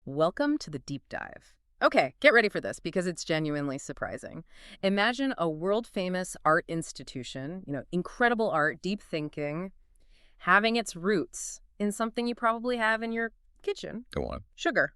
Welcome to the deep dive. Okay, get ready for this because it's genuinely surprising. Imagine a world-famous art institution, incredible art, deep thinking, having its roots in something you probably have in your kitchen. Go on. Sugar.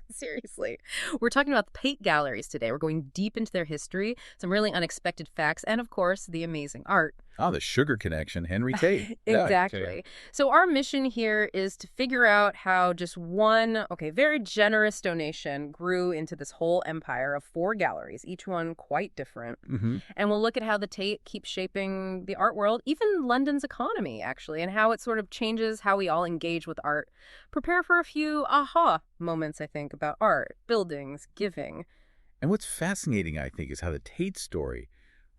Seriously. We're talking about the Tate galleries today. We're going deep into their history, some really unexpected facts, and of course, the amazing art. Ah, the sugar connection, Henry Tate. Exactly. Yeah, okay. So our mission here is to figure out how just one, very generous donation grew into this whole empire of 4 galleries, each one quite different. Mm-hmm. And we'll look at how the Tate keeps shaping the art world, even London's economy, actually, and how it sort of changes how we all engage with art. Prepare for a few aha moments, I think, about art, buildings, giving. And what's fascinating, I think, is how the Tate story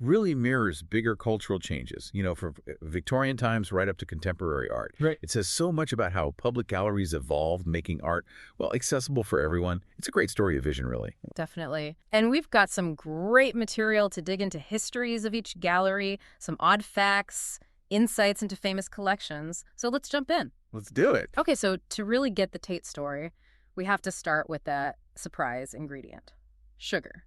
really mirrors bigger cultural changes, from Victorian times right up to contemporary art. Right. It says so much about how public galleries evolved, making art, accessible for everyone. It's a great story of vision, really. Definitely. And we've got some great material to dig into histories of each gallery, some odd facts, insights into famous collections. So let's jump in. Let's do it. Okay, so to really get the Tate story, we have to start with that surprise ingredient, sugar.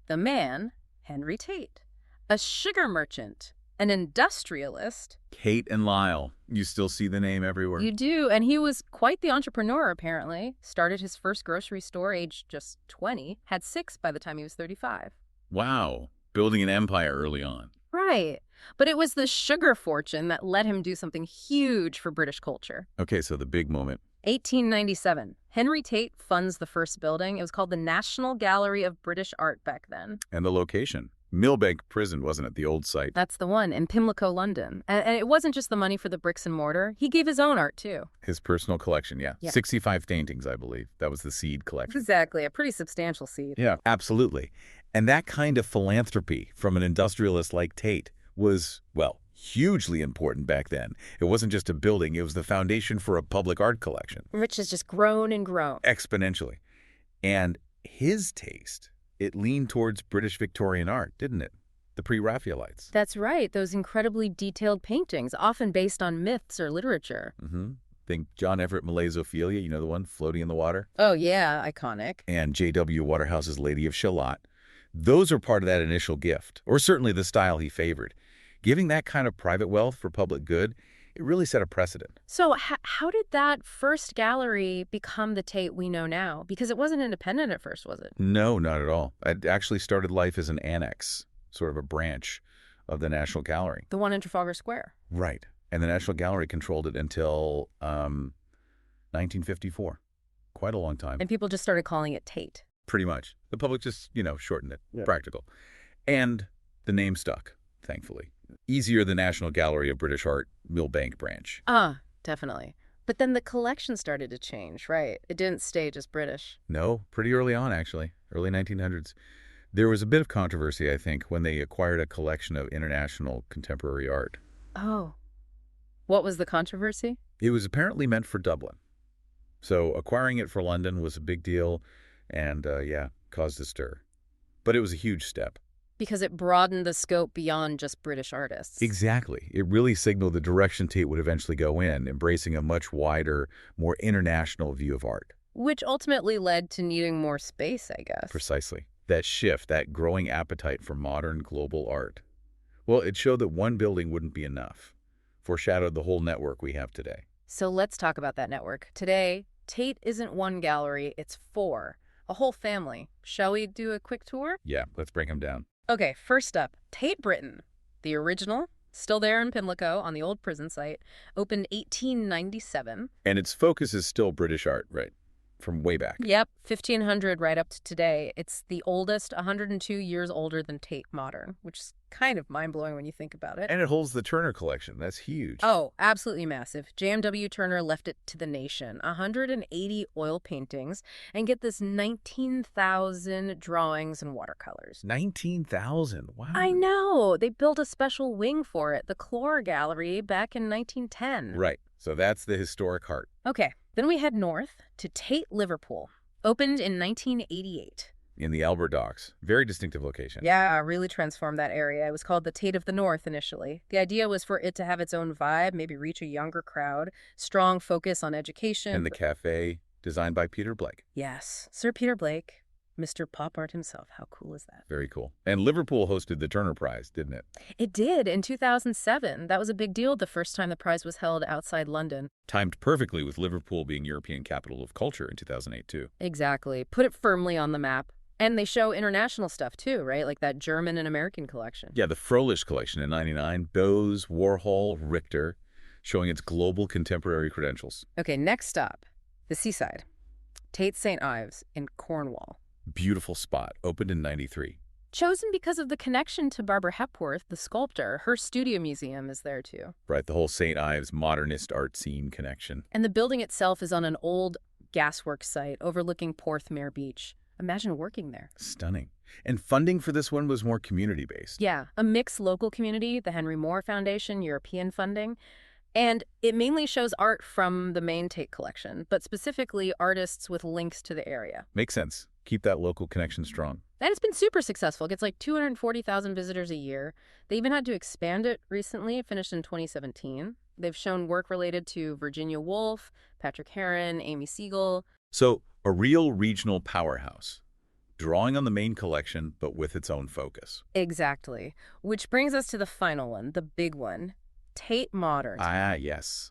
The man, Henry Tate. A sugar merchant, an industrialist. Kate and Lyle. You still see the name everywhere. You do, and he was quite the entrepreneur, apparently. Started his first grocery store aged just 20, had 6 by the time he was 35. Wow. Building an empire early on. Right. But it was the sugar fortune that let him do something huge for British culture. Okay, so the big moment. 1897. Henry Tate funds the first building. It was called the National Gallery of British Art back then. And the location. Millbank Prison, wasn't it, the old site? That's the one, in Pimlico, London. And it wasn't just the money for the bricks and mortar. He gave his own art, too. His personal collection, yeah. 65 paintings, I believe. That was the seed collection. Exactly, a pretty substantial seed. Yeah, absolutely. And that kind of philanthropy from an industrialist like Tate was, hugely important back then. It wasn't just a building, it was the foundation for a public art collection. Which has just grown and grown. Exponentially. And his taste, it leaned towards British Victorian art, didn't it? The pre-Raphaelites. That's right, those incredibly detailed paintings, often based on myths or literature. Mm-hmm. Think John Everett Millet's Ophelia, the one floating in the water? Oh, yeah, iconic. And J.W. Waterhouse's Lady of Shalott. Those are part of that initial gift, or certainly the style he favored. Giving that kind of private wealth for public good, it really set a precedent. So how did that first gallery become the Tate we know now? Because it wasn't independent at first, was it? No, not at all. It actually started life as an annex, sort of a branch of the National Gallery. The one in Trafalgar Square. Right. And the National Gallery controlled it until 1954. Quite a long time. And people just started calling it Tate. Pretty much. The public just, shortened it. Yeah. Practical. And the name stuck, thankfully. Easier the National Gallery of British Art, Millbank branch. Definitely. But then the collection started to change, right? It didn't stay just British. No, pretty early on, actually. Early 1900s. There was a bit of controversy, I think, when they acquired a collection of international contemporary art. Oh. What was the controversy? It was apparently meant for Dublin. So acquiring it for London was a big deal and, caused a stir. But it was a huge step. Because it broadened the scope beyond just British artists. Exactly. It really signaled the direction Tate would eventually go in, embracing a much wider, more international view of art. Which ultimately led to needing more space, I guess. Precisely. That shift, that growing appetite for modern global art. Well, it showed that one building wouldn't be enough. Foreshadowed the whole network we have today. So let's talk about that network. Today, Tate isn't one gallery, it's 4. A whole family. Shall we do a quick tour? Yeah, let's break them down. Okay, first up, Tate Britain. The original, still there in Pimlico on the old prison site, opened 1897. And its focus is still British art, right? From way back. Yep, 1500 right up to today. It's the oldest, 102 years older than Tate Modern, which is kind of mind-blowing when you think about it. And it holds the Turner collection. That's huge. Oh, absolutely massive. J.M.W. Turner left it to the nation. 180 oil paintings, and get this 19,000 drawings and watercolors. 19,000. Wow. I know. They built a special wing for it, the Clore Gallery, back in 1910. Right. So that's the historic heart. Okay. Then we head north to Tate Liverpool, opened in 1988. In the Albert Docks. Very distinctive location. Yeah, really transformed that area. It was called the Tate of the North initially. The idea was for it to have its own vibe, maybe reach a younger crowd, strong focus on education. And the cafe, designed by Peter Blake. Yes, Sir Peter Blake, Mr. Pop Art himself. How cool is that? Very cool. And Liverpool hosted the Turner Prize, didn't it? It did in 2007. That was a big deal the first time the prize was held outside London. Timed perfectly with Liverpool being European Capital of Culture in 2008, too. Exactly. Put it firmly on the map. And they show international stuff too, right? Like that German and American collection. Yeah, the Froelich collection in '99, Bose, Warhol, Richter, showing its global contemporary credentials. Okay, next stop, the seaside. Tate St. Ives in Cornwall. Beautiful spot, opened in '93. Chosen because of the connection to Barbara Hepworth, the sculptor. Her studio museum is there too. Right, the whole St. Ives modernist art scene connection. And the building itself is on an old gasworks site overlooking Porthmere Beach. Imagine working there. Stunning. And funding for this one was more community-based. Yeah, a mixed local community, the Henry Moore Foundation, European funding. And it mainly shows art from the main Tate collection, but specifically artists with links to the area. Makes sense. Keep that local connection strong. And it's been super successful. It gets like 240,000 visitors a year. They even had to expand it recently, finished in 2017. They've shown work related to Virginia Woolf, Patrick Heron, Amy Siegel. So, a real regional powerhouse, drawing on the main collection, but with its own focus. Exactly. Which brings us to the final one, the big one, Tate Modern. Ah, yes.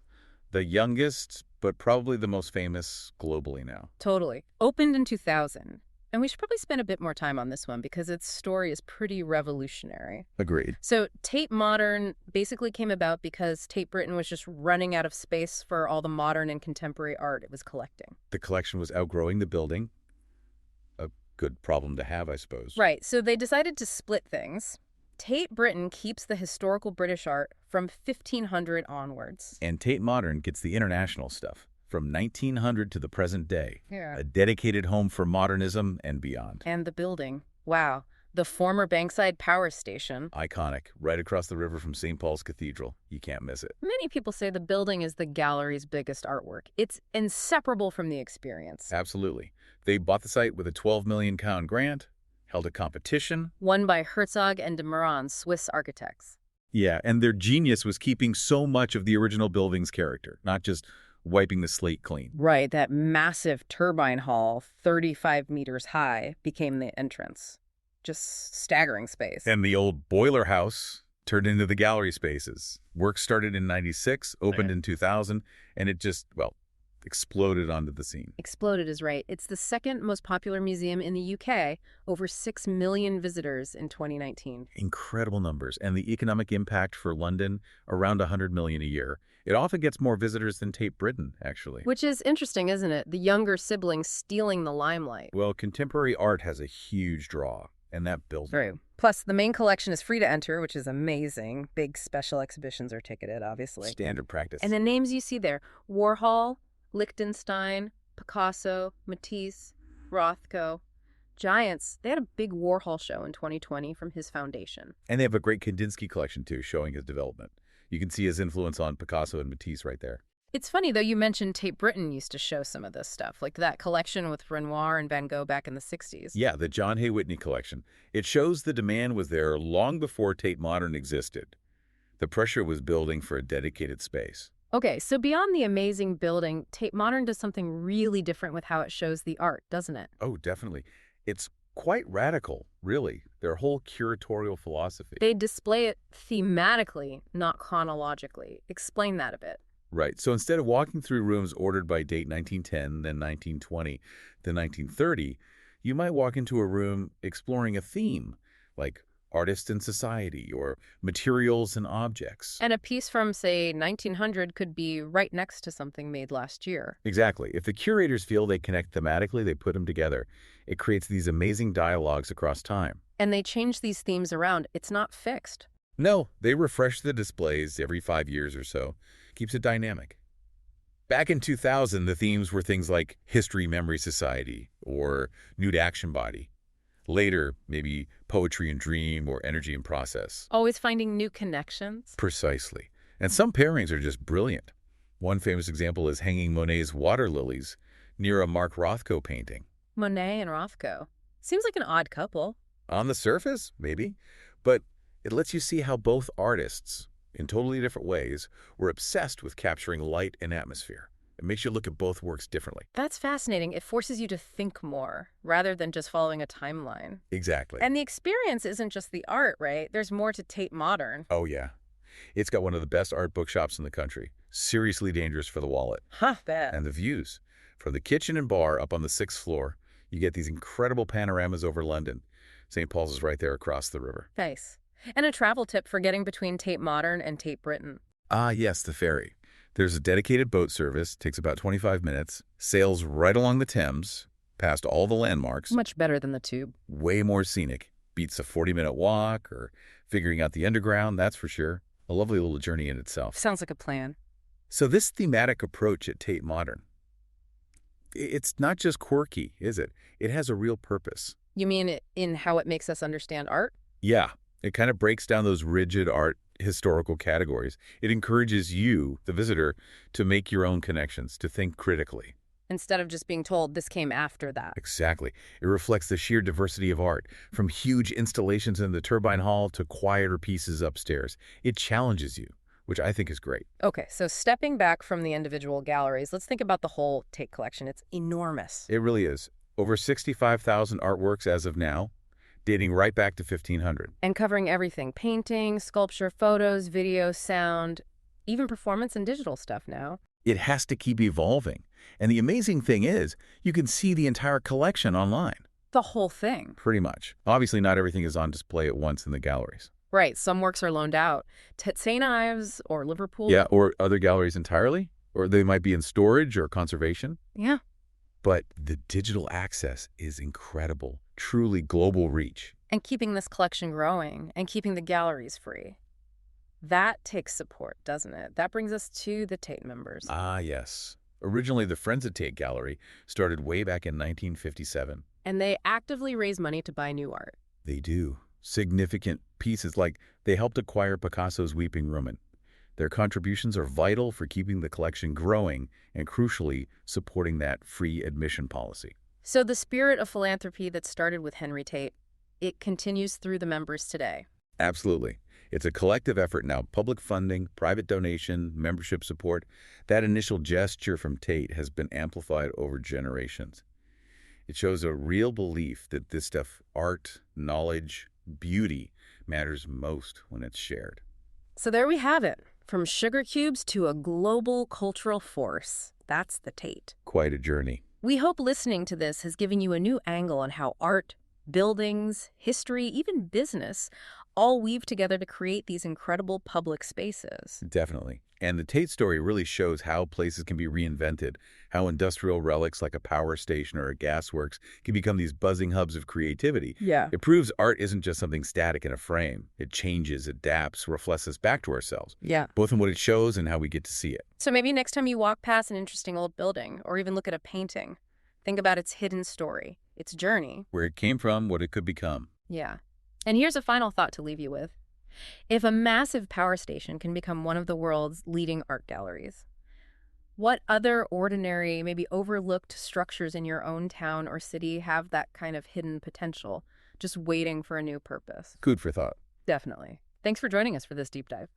The youngest, but probably the most famous globally now. Totally. Opened in 2000. And we should probably spend a bit more time on this one because its story is pretty revolutionary. Agreed. So Tate Modern basically came about because Tate Britain was just running out of space for all the modern and contemporary art it was collecting. The collection was outgrowing the building. A good problem to have, I suppose. Right. So they decided to split things. Tate Britain keeps the historical British art from 1500 onwards. And Tate Modern gets the international stuff. From 1900 to the present day. Yeah. A dedicated home for modernism and beyond. And the building. Wow. The former Bankside Power Station. Iconic. Right across the river from St. Paul's Cathedral. You can't miss it. Many people say the building is the gallery's biggest artwork. It's inseparable from the experience. Absolutely. They bought the site with a £12 million grant, held a competition. Won by Herzog and de Meuron, Swiss architects. Yeah, and their genius was keeping so much of the original building's character, not just wiping the slate clean. Right, that massive turbine hall, 35 meters high, became the entrance. Just staggering space. And the old boiler house turned into the gallery spaces. Work started in '96, opened in 2000, and it just, well, exploded onto the scene. Exploded is right. It's the second most popular museum in the UK, over 6 million visitors in 2019. Incredible numbers. And the economic impact for London, around 100 million a year. It often gets more visitors than Tate Britain, actually. Which is interesting, isn't it? The younger siblings stealing the limelight. Well, contemporary art has a huge draw, and that builds. True. Plus, the main collection is free to enter, which is amazing. Big special exhibitions are ticketed, obviously. Standard practice. And the names you see there, Warhol, Lichtenstein, Picasso, Matisse, Rothko. Giants. They had a big Warhol show in 2020 from his foundation. And they have a great Kandinsky collection, too, showing his development. You can see his influence on Picasso and Matisse right there. It's funny, though, you mentioned Tate Britain used to show some of this stuff, like that collection with Renoir and Van Gogh back in the 60s. Yeah, the John Hay Whitney collection. It shows the demand was there long before Tate Modern existed. The pressure was building for a dedicated space. Okay, so beyond the amazing building, Tate Modern does something really different with how it shows the art, doesn't it? Oh, definitely. It's quite radical, really, their whole curatorial philosophy. They display it thematically, not chronologically. Explain that a bit. Right. So instead of walking through rooms ordered by date 1910, then 1920, then 1930, you might walk into a room exploring a theme, like artists and society or materials and objects. And a piece from, say, 1900 could be right next to something made last year. Exactly. If the curators feel they connect thematically, they put them together. It creates these amazing dialogues across time. And they change these themes around. It's not fixed. No, they refresh the displays every 5 years or so. Keeps it dynamic. Back in 2000, the themes were things like History Memory Society or Nude Action Body. Later, maybe Poetry and Dream or Energy and Process. Always finding new connections. Precisely. And some pairings are just brilliant. One famous example is hanging Monet's Water Lilies near a Mark Rothko painting. Monet and Rothko. Seems like an odd couple. On the surface, maybe. But it lets you see how both artists, in totally different ways, were obsessed with capturing light and atmosphere. It makes you look at both works differently. That's fascinating. It forces you to think more rather than just following a timeline. Exactly. And the experience isn't just the art, right? There's more to Tate Modern. Oh, yeah. It's got one of the best art bookshops in the country. Seriously dangerous for the wallet. Huh, bet. And the views. From the kitchen and bar up on the 6th floor, you get these incredible panoramas over London. St. Paul's is right there across the river. Nice. And a travel tip for getting between Tate Modern and Tate Britain. Ah, yes, the ferry. There's a dedicated boat service, takes about 25 minutes, sails right along the Thames, past all the landmarks. Much better than the tube. Way more scenic. Beats a 40-minute walk or figuring out the underground, that's for sure. A lovely little journey in itself. Sounds like a plan. So this thematic approach at Tate Modern, it's not just quirky, is it? It has a real purpose. You mean in how it makes us understand art? Yeah, it kind of breaks down those rigid art historical categories. It encourages you, the visitor, to make your own connections, to think critically. Instead of just being told this came after that. Exactly. It reflects the sheer diversity of art, from huge installations in the Turbine Hall to quieter pieces upstairs. It challenges you, which I think is great. Okay, so stepping back from the individual galleries, let's think about the whole Tate collection. It's enormous. It really is. Over 65,000 artworks as of now, dating right back to 1500. And covering everything: painting, sculpture, photos, video, sound, even performance and digital stuff now. It has to keep evolving. And the amazing thing is, you can see the entire collection online. The whole thing. Pretty much. Obviously, not everything is on display at once in the galleries. Right, some works are loaned out to St. Ives or Liverpool. Yeah, or other galleries entirely. Or they might be in storage or conservation. Yeah. But the digital access is incredible. Truly global reach. And keeping this collection growing and keeping the galleries free. That takes support, doesn't it? That brings us to the Tate members. Ah, yes. Originally, the Friends of Tate Gallery started way back in 1957. And they actively raise money to buy new art. They do. Significant pieces, like they helped acquire Picasso's Weeping Woman. Their contributions are vital for keeping the collection growing and, crucially, supporting that free admission policy. So the spirit of philanthropy that started with Henry Tate, it continues through the members today. Absolutely. It's a collective effort now. Public funding, private donation, membership support. That initial gesture from Tate has been amplified over generations. It shows a real belief that this stuff, art, knowledge, beauty, matters most when it's shared. So there we have it. From sugar cubes to a global cultural force. That's the Tate. Quite a journey. We hope listening to this has given you a new angle on how art, buildings, history, even business all weave together to create these incredible public spaces. Definitely. And the Tate story really shows how places can be reinvented, how industrial relics like a power station or a gasworks can become these buzzing hubs of creativity. Yeah. It proves art isn't just something static in a frame. It changes, adapts, reflects us back to ourselves, Yeah. both in what it shows and how we get to see it. So maybe next time you walk past an interesting old building or even look at a painting, think about its hidden story, its journey. Where it came from, what it could become. Yeah. And here's a final thought to leave you with. If a massive power station can become one of the world's leading art galleries, what other ordinary, maybe overlooked structures in your own town or city have that kind of hidden potential, just waiting for a new purpose? Food for thought. Definitely. Thanks for joining us for this deep dive.